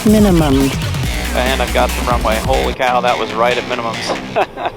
minimum. And I've got the runway. Holy cow, that was right at minimums.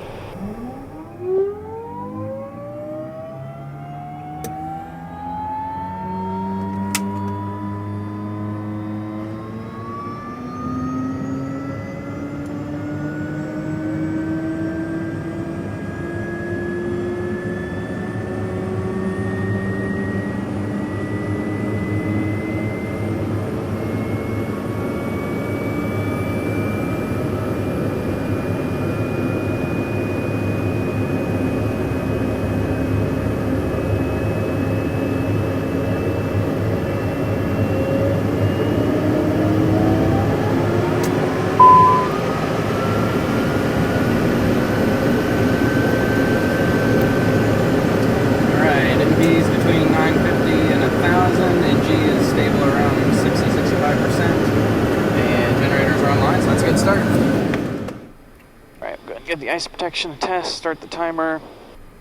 Get the ice protection test, start the timer.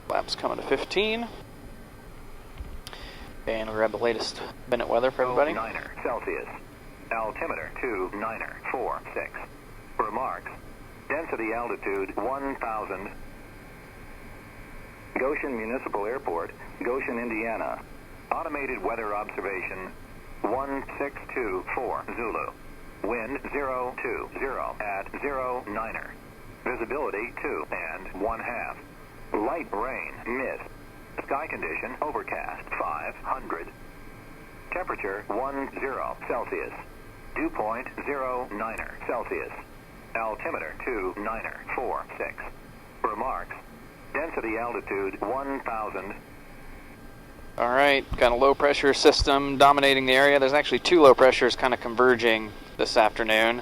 Lap's coming to 15. And we'll grab the latest minute weather for everybody. 9er Celsius. Altimeter 29er 46. Remarks. Density altitude 1,000. Goshen Municipal Airport, Goshen, Indiana. Automated weather observation 1624 Zulu. Wind 020 at 09er. Visibility 2 1/2. Light rain, mist. Sky condition overcast 500. Temperature 10 Celsius. Dew point 09er Celsius. Altimeter 29er 46. Remarks. Density altitude 1,000. All right, got a low pressure system dominating the area. There's actually two low pressures kind of converging this afternoon,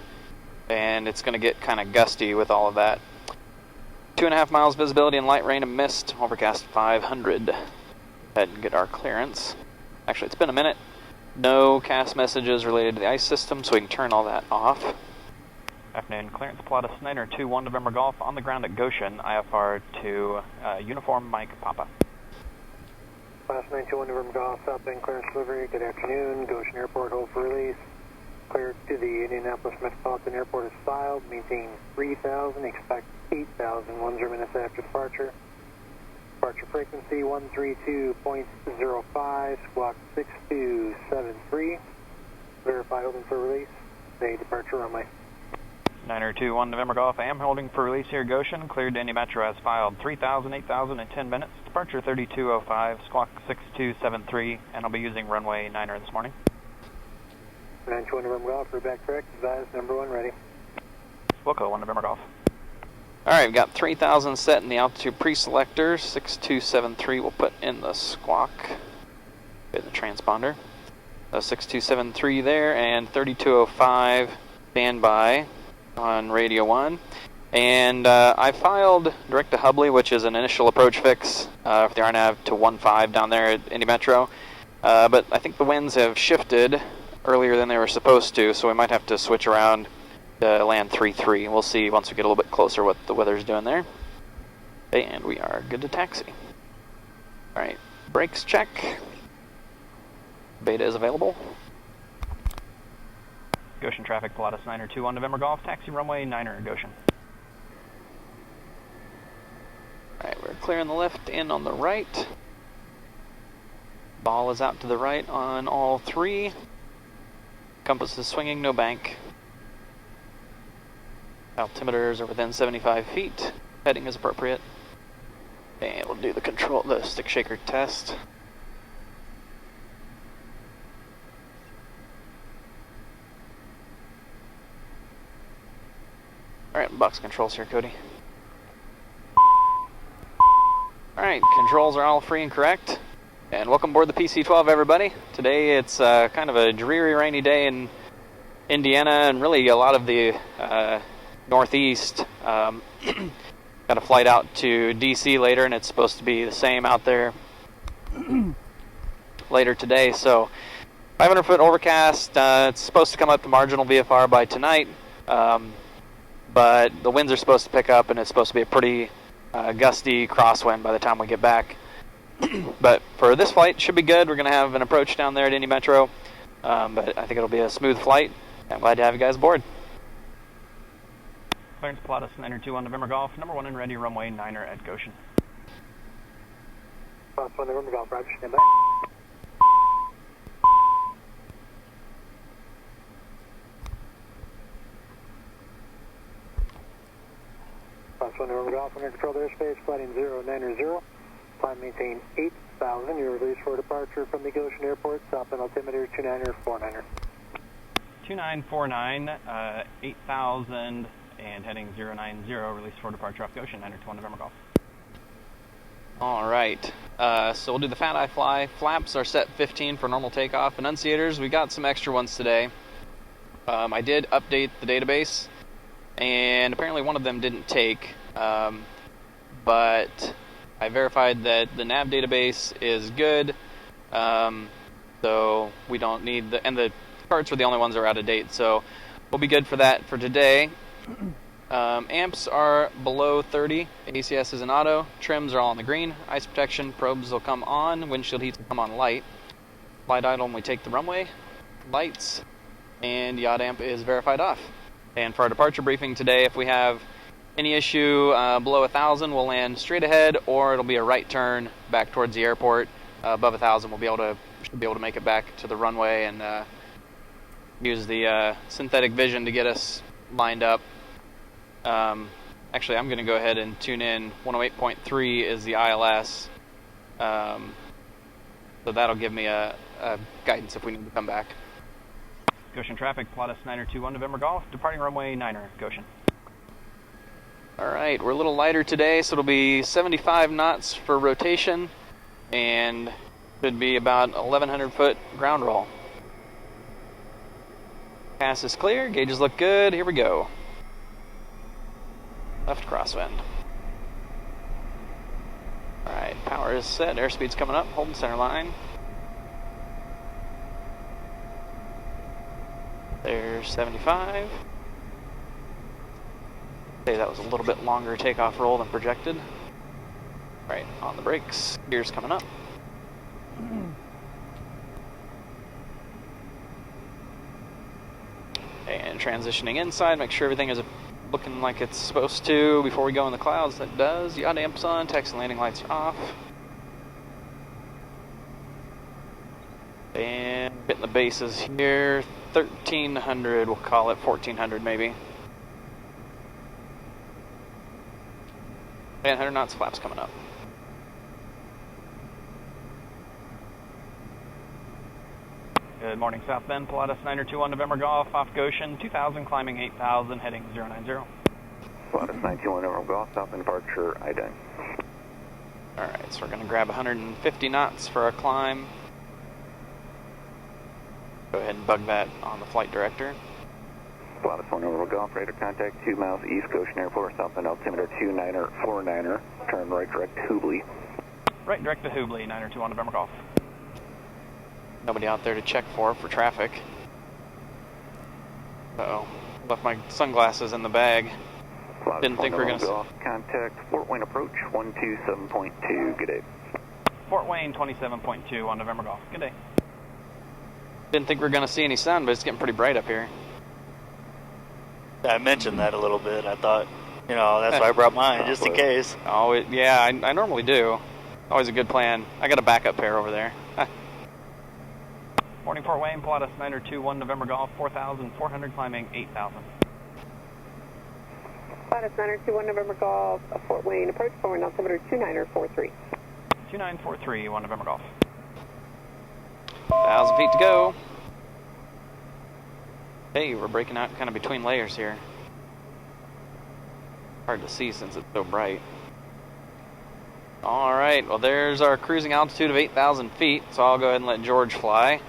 and it's going to get kind of gusty with all of that. 2.5 miles visibility and light rain and mist, overcast 500. Head and get our clearance. Actually, it's been a minute. No cast messages related to the ice system, so we can turn all that off. Afternoon, clearance Pilatus 921 November Golf on the ground at Goshen, IFR to Uniform Mike Papa. Pilatus 921 November Golf, southbound clearance delivery, good afternoon, Goshen Airport, hold for release. Cleared to the Indianapolis Metropolitan Airport is filed, maintain 3,000, expect 8,000, 10 minutes after departure. Departure frequency 132.05, squawk 6273. Verify holding for release, say departure runway. 921 November Golf, I am holding for release here, Goshen. Cleared to Indy Metro as filed. 3,000, 8,000 in 10 minutes. Departure 3205, squawk 6273, and I'll be using runway 9er this morning. 921 November Golf, we're back correct. Advise number 1 ready. Wilco 1 November Golf. Alright, we've got 3,000 set in the altitude pre-selector. 6273 we'll put in the squawk. In the transponder. 6273 there, and 3205 standby on radio 1. And I filed direct to HUBLI, which is an initial approach fix for the RNAV to 15 down there at Indy Metro. But I think the winds have shifted earlier than they were supposed to, so we might have to switch around to land 3-3. We'll see once we get a little bit closer what the weather's doing there. And we are good to taxi. Alright, brakes check. Beta is available. Goshen traffic, Pilatus 921 November Golf, taxi runway 9er Goshen. Alright, we're clearing the left, in on the right. Ball is out to the right on all 3. Compass is swinging, no bank. Altimeters are within 75 feet. Heading is appropriate. And we'll do the stick shaker test. Alright, box controls here, Cody. Alright, controls are all free and correct. And welcome aboard the PC-12, everybody. Today it's kind of a dreary, rainy day in Indiana, and really a lot of the Northeast. Got a flight out to DC later, and it's supposed to be the same out there later today. So 500-foot overcast. It's supposed to come up to marginal VFR by tonight, but the winds are supposed to pick up, and it's supposed to be a pretty gusty crosswind by the time we get back. But for this flight, should be good. We're going to have an approach down there at Indy Metro, but I think it'll be a smooth flight. I'm glad to have you guys aboard. Clearance Pilatus 921 November Golf, number 1 and ready, runway 9er at Goshen. Pilatus 1 November Golf, Roger, stand by. Pilatus 1 November Golf, under controlled airspace, flighting 090. Climb maintain 8,000. You're released for departure from the Goshen Airport. Southbound altimeter 2949er. 2949, 8,000, and heading 090, release for departure off Goshen, 921 November Golf. Alright, so we'll do the fat eye fly. Flaps are set 15 for normal takeoff. Enunciators, we got some extra ones today. I did update the database, and apparently one of them didn't take, but I verified that the nav database is good, so we don't need and the charts were the only ones that are out of date, so we'll be good for that for today. Amps are below 30, ACS is an auto, trims are all on the green, ice protection, probes will come on, windshield heats will come on light, flight idle when we take the runway, lights, and yacht amp is verified off. And for our departure briefing today, if we have any issue below 1,000, we'll land straight ahead, or it'll be a right turn back towards the airport. Above 1,000, we'll should be able to make it back to the runway and use the synthetic vision to get us lined up. Actually, I'm going to go ahead and tune in. 108.3 is the ILS, so that'll give me a guidance if we need to come back. Goshen traffic, Pilatus 921 November Golf, departing runway 9er, Goshen. Alright, we're a little lighter today, so it'll be 75 knots for rotation, and should be about 1,100 foot ground roll. Pass is clear, gauges look good, here we go. Left crosswind. Alright, power is set, airspeed's coming up, holding center line. There's 75. Say that was a little bit longer takeoff roll than projected. Right, on the brakes, gears coming up. And transitioning inside, make sure everything is looking like it's supposed to before we go in the clouds. That does. Yacht amps on, taxi and landing lights are off. And hitting the bases here, 1,300, we'll call it 1,400 maybe. 100 knots, flaps coming up. Good morning, South Bend, Pilatus 921 November Golf, off Goshen, 2,000, climbing 8,000, heading 090. Pilatus 921 November Golf, South Bend departure, IDA. Alright, so we're going to grab 150 knots for our climb. Go ahead and bug that on the flight director. Pilatus 1 November Golf, radar contact 2 miles east Goshen Airport, southbound altimeter 2949er, turn right direct HUBLI. Right direct to HUBLI, 921 November Golf. Nobody out there to check for traffic. Uh-oh, left my sunglasses in the bag. Pilatus Didn't think we were going to see. Contact Fort Wayne approach 127.2, good day. Fort Wayne 27.2 on November Golf, good day. Didn't think we were going to see any sun, but it's getting pretty bright up here. I mentioned that a little bit. I thought, that's why I brought mine, just in case. Oh, yeah, I normally do. Always a good plan. I got a backup pair over there. Morning, Fort Wayne, Pilatus 921 November Golf, 4,400, climbing 8,000. Pilatus 921 November Golf, Fort Wayne, approach forward, altimeter 2943. 2943, 1 November Golf. 1,000 feet to go. Hey, we're breaking out kind of between layers here. Hard to see since it's so bright. Alright, well there's our cruising altitude of 8,000 feet, so I'll go ahead and let George fly.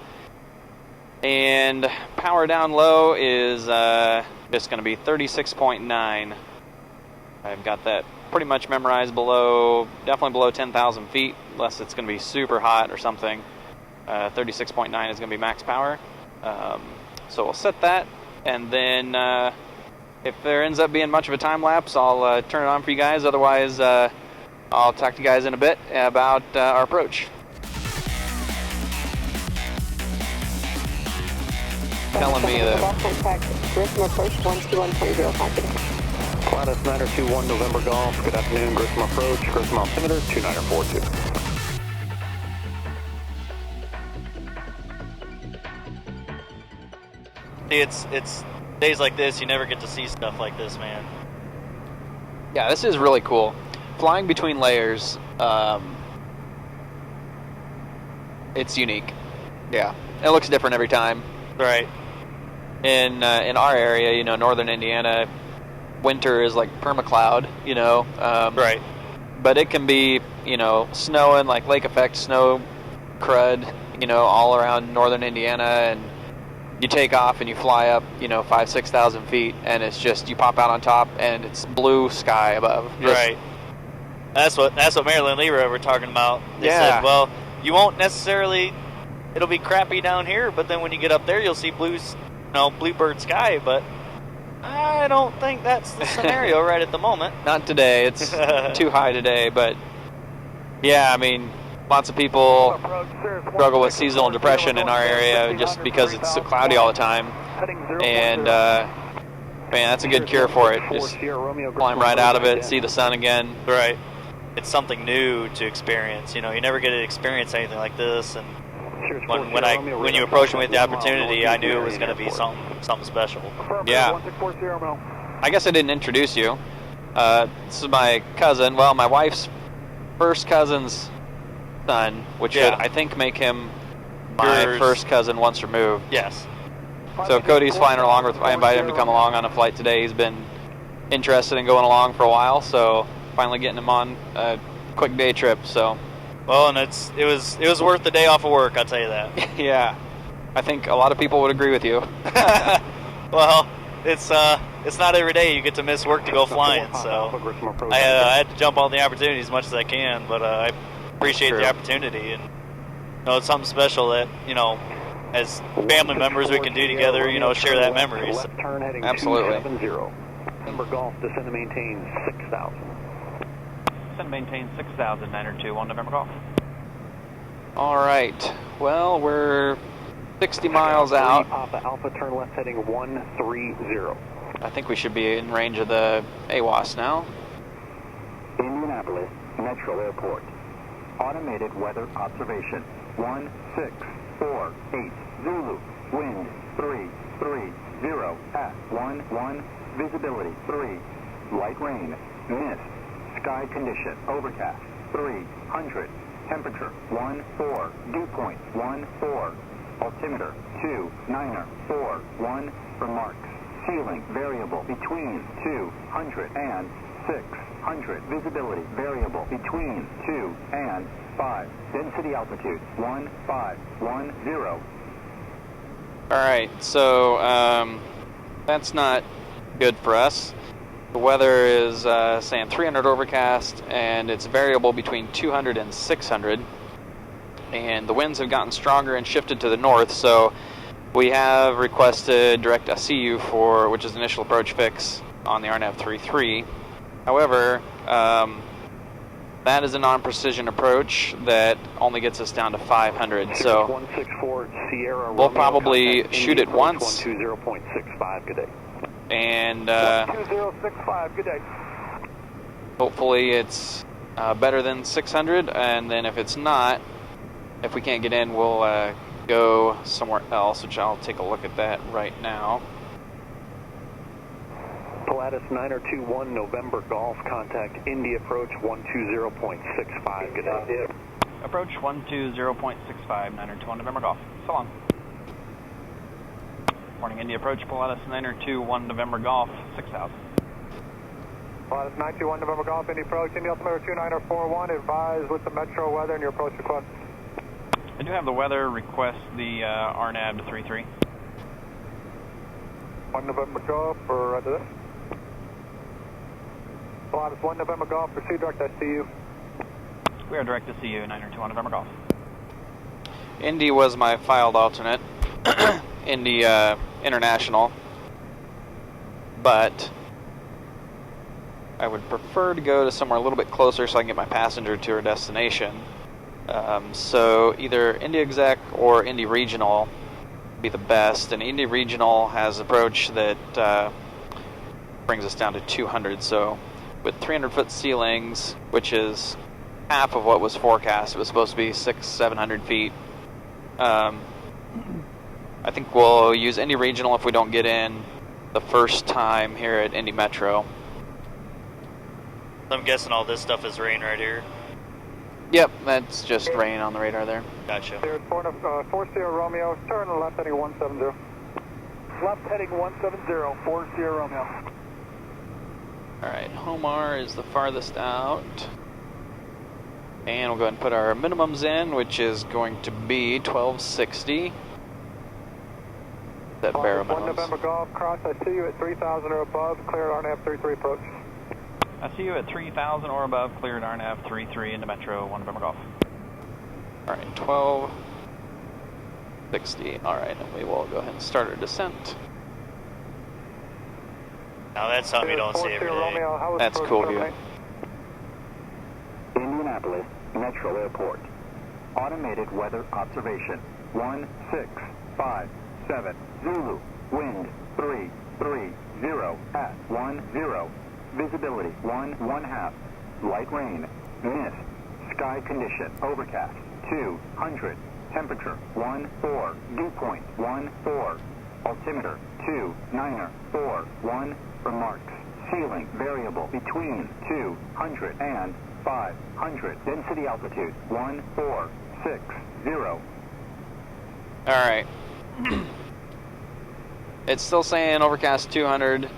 And power down low is just going to be 36.9. I've got that pretty much memorized definitely below 10,000 feet, unless it's going to be super hot or something. 36.9 is going to be max power. So we'll set that, and then if there ends up being much of a time lapse, I'll turn it on for you guys. Otherwise, I'll talk to you guys in a bit about our approach. telling me that... Contact Grissom approach 121.0 copy. Pilatus 921 November Golf, good afternoon, Grissom approach, Grissom altimeter 2942. It's days like this, you never get to see stuff like this, man. Yeah, this is really cool. Flying between layers, it's unique. Yeah, it looks different every time. Right. In our area, you know, northern Indiana, winter is like permacloud, you know. Right. But it can be, you know, snowing, like lake effect snow crud, you know, all around northern Indiana, and you take off and you fly up, you know, 5,000–6,000 feet, and it's just, you pop out on top and it's blue sky above. Just, right. That's what Marilyn and Leroy were talking about. They Yeah. said, well, you won't necessarily, it'll be crappy down here, but then when you get up there, you'll see bluebird sky, but I don't think that's the scenario right at the moment. Not today. It's too high today, but yeah, I mean, lots of people struggle with seasonal depression in our area just because it's so cloudy all the time. And man, that's a good cure for it. Just climb right out of it, see the sun again. Right. It's something new to experience. You know, you never get to experience anything like this, and when you approached me with the opportunity, I knew it was going to be something special. Yeah. I guess I didn't introduce you. This is my cousin. Well, my wife's first cousin's son, which would, I think, make him my first cousin once removed. Yes. So Cody's flying along with. I invited him to come along on a flight today. He's been interested in going along for a while, so finally getting him on a quick day trip. So. Well, and it was worth the day off of work, I'll tell you that. Yeah, I think a lot of people would agree with you. Well, it's not every day you get to miss work to go flying, so I had to jump on the opportunity as much as I can, but I appreciate the opportunity, and you know, it's something special that, you know, as family members we can do together, you know, share that memory. So. Absolutely. November Golf, descend and maintain 6,000. Descend and maintain 6,000, 921 November Golf. All right. Well, we're 60 miles out. Alpha, turn left heading 130. I think we should be in range of the AWAS now. Indianapolis Metro Airport. Automated weather observation. 1648 Zulu. Wind 330 at 11. Visibility 3. Light rain. Mist. Sky condition overcast 300. Temperature 14. Dew point 14. Altimeter 2941. Remarks. Ceiling variable between 200 and 600. Visibility variable between 2 and 5. Density altitude 1510. All right, so that's not good for us. The weather is saying 300 overcast, and it's variable between 200 and 600. And the winds have gotten stronger and shifted to the north, so we have requested direct SCU for, which is initial approach fix on the RNAV 33. However, that is a non-precision approach that only gets us down to 500. So 164 Sierra we'll probably shoot it once. 120.65. Good day. And 2065. Good day. hopefully it's better than 600. And then if it's not, if we can't get in, we'll go somewhere else, which I'll take a look at that right now. Pilatus 921 November Golf, contact Indy approach 120.65. Good day. Approach 120.65, 921 November Golf. So long. Morning, Indy approach, Pilatus 921 November Golf, 6,000. Pilatus 921 November Golf, Indy approach, Indy altimeter 2941, advise with the metro weather and your approach request. I do have the weather request, the RNAV to 33. 1 November Golf, or roger this. Pilatus 1 November Golf, proceed direct SCU. We are direct to CU, 921 November Golf. Indy was my filed alternate. Indy International. But I would prefer to go to somewhere a little bit closer so I can get my passenger to her destination. So either Indy Exec or Indy Regional be the best. And Indy Regional has approach that brings us down to 200. So with 300-foot ceilings, which is half of what was forecast, it was supposed to be 600-700 feet. I think we'll use Indy Regional if we don't get in the first time here at Indy Metro. I'm guessing all this stuff is rain right here. Yep, that's just rain on the radar there. Gotcha. There's 40 Romeo, turn left heading 170. Left heading 170, 40 Romeo. Alright, Homar is the farthest out. And we'll go ahead and put our minimums in, which is going to be 1260. That bare minimums. 1 November Golf, cross, I see you at 3,000 or above, clear RNAV 33 approach. I see you at 3,000 or above, cleared RNAV 33 into Metro, 1 November Golf. Alright, 1260. Alright, and we will go ahead and start our descent. Now that's something you don't see every day. That's cool view. Indianapolis Metro Airport. Automated weather observation. 1657 Zulu. Wind 330 at 10. Visibility 1/1/2. Light rain. Mist. Sky condition. Overcast 200. Temperature 14. Dew point 14. Altimeter 2941. Remarks. Ceiling variable between 200 and 500. Density altitude 1460. Alright. It's still saying overcast 200,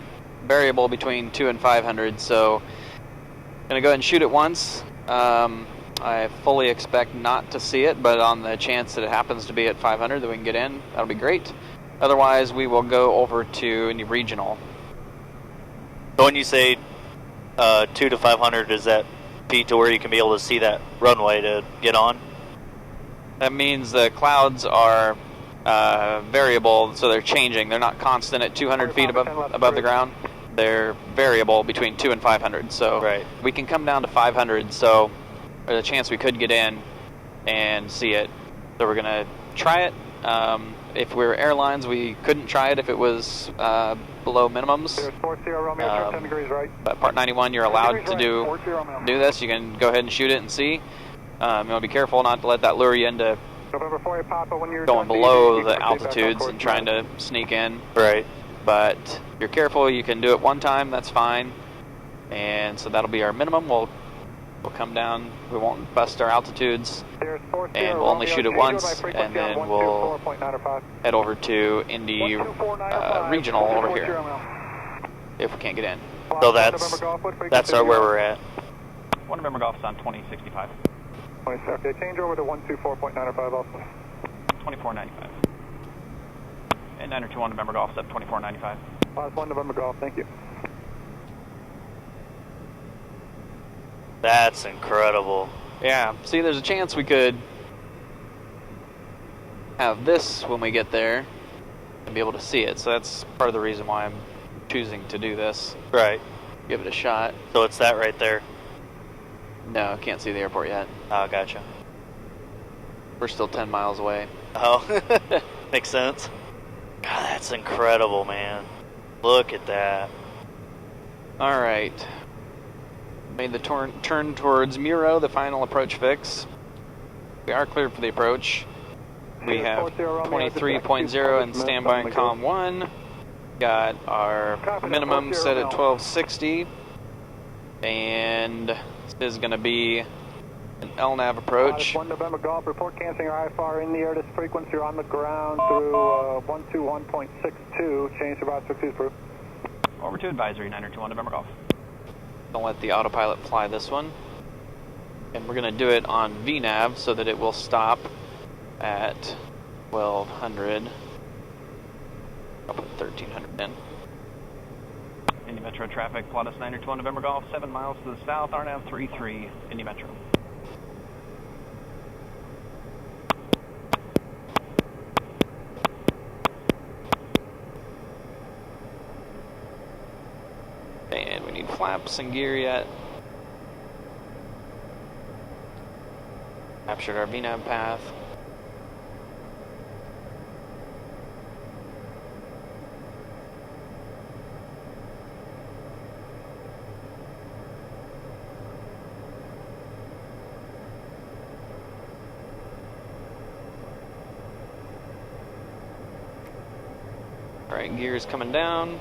variable between 2 and 500, so I'm going to go ahead and shoot it once. I fully expect not to see it, but on the chance that it happens to be at 500 that we can get in, that'll be great. Otherwise, we will go over to Indy Regional. So when you say 2 to 500, is that feet to where you can be able to see that runway to get on? That means the clouds are variable, so they're changing. They're not constant at 200 feet above the ground. They're variable between 2 and 500. So right. We can come down to 500. So there's a chance we could get in and see it. So we're gonna try it. If we were airlines, we couldn't try it if it was below minimums. But Part 91, you're allowed to do this. You can go ahead and shoot it and see. You want to be careful not to let that lure you into going below the altitudes and trying to sneak in. Right. But if you're careful, you can do it one time, that's fine. And so that'll be our minimum. We'll come down, we won't bust our altitudes, and we'll only shoot it once, and then we'll head over to Indy Regional over here, if we can't get in. So that's where we're at. 1 November Golf's on 2065. Okay, change over to 124.905 also. 2495. And 921 November Golf's up 2495. 1 November Golf, thank you. That's incredible. Yeah, see, there's a chance we could have this when we get there and be able to see it. So that's part of the reason why I'm choosing to do this. Right. Give it a shot. So it's that right there? No, can't see the airport yet. Oh, gotcha. We're still 10 miles away. Oh, makes sense. God, that's incredible, man. Look at that. Alright. Made the turn towards Muro, the final approach fix. We are cleared for the approach. We have 23.0 and standby in column 1. Got our minimum set at 1260. And this is going to be an LNAV approach. 1 November Golf, report canceling our IFR in the air. This frequency on the ground through 121.62. Change to about 60 proof. Over to advisory, 921 November Golf. Don't let the autopilot fly this one. And we're going to do it on VNAV so that it will stop at 1200. I'll put 1300 in. Indy Metro traffic, Pilatus 921 November Golf, 7 miles to the south, RNAV 33, Indy Metro. And we need flaps and gear yet. Captured our VNAV path. Alright, gears coming down.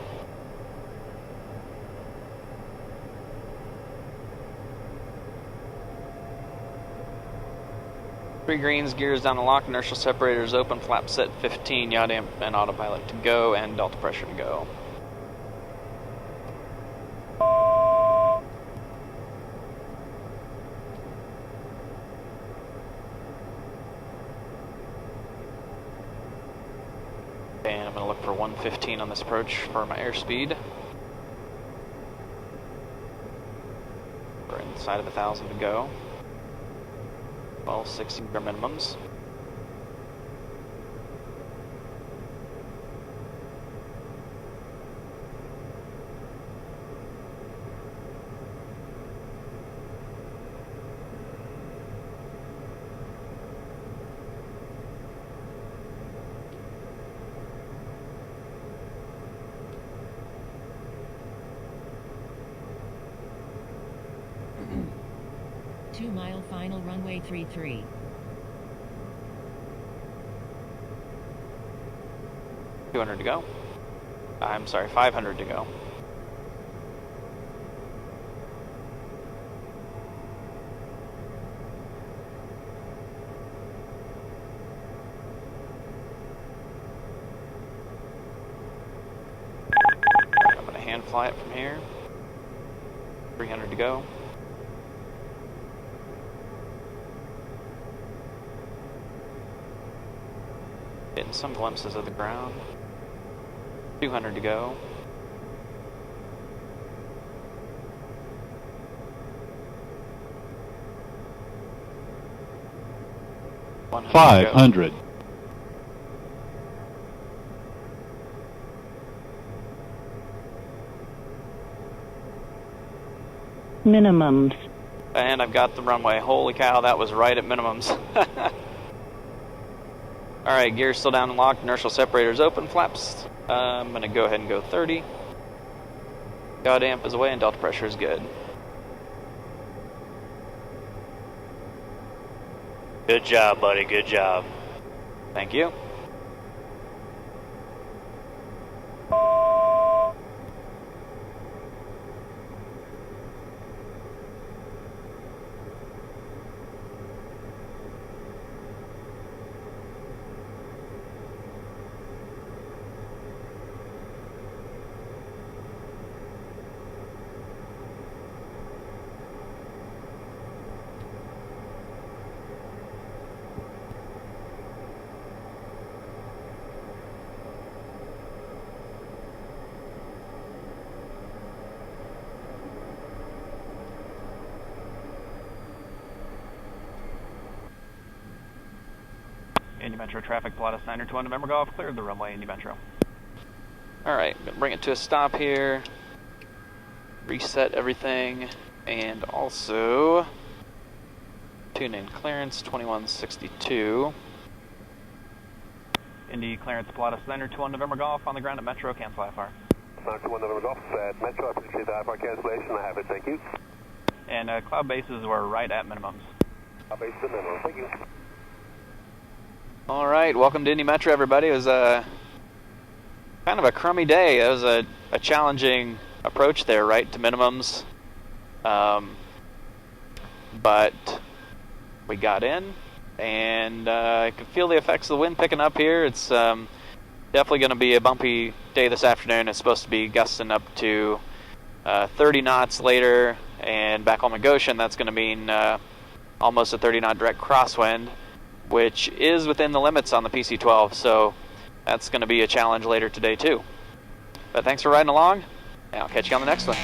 Three greens, gears down the lock, inertial separators open, flap set 15, yaw damp and autopilot to go, and delta pressure to go. And I'm going to look for 115 on this approach for my airspeed. We're inside of 1,000 to go. 1260 are minimums. Two-mile final runway 33. $200 to go. I'm sorry, 500 to go. I'm going to hand fly it from here. 300 to go. Getting some glimpses of the ground. 200 to go. $500. Minimums. And I've got the runway. Holy cow, that was right at minimums. Alright, gears still down and locked, inertial separators open, flaps. I'm going to go ahead and go 30. Yaw damp is away and delta pressure is good. Good job, buddy. Good job. Thank you. Indy Metro traffic, Pilatus 921 November Golf, cleared the runway, Indy Metro. Alright, I'm going to bring it to a stop here. Reset everything. And also tune in clearance 2162. Indy clearance, Pilatus 921 November Golf, on the ground at Metro, cancel IFR. 921 November Golf at Metro, I appreciate the IFR cancellation, I have it, thank you. And cloud bases were right at minimums. Cloud bases at minimum, thank you. Alright, welcome to Indy Metro, everybody. It was kind of a crummy day. It was a challenging approach there, right, to minimums. But we got in, and I could feel the effects of the wind picking up here. It's definitely going to be a bumpy day this afternoon. It's supposed to be gusting up to 30 knots later, and back home in Goshen, that's going to mean almost a 30-knot direct crosswind, which is within the limits on the PC-12, so that's going to be a challenge later today too. But thanks for riding along, and I'll catch you on the next one.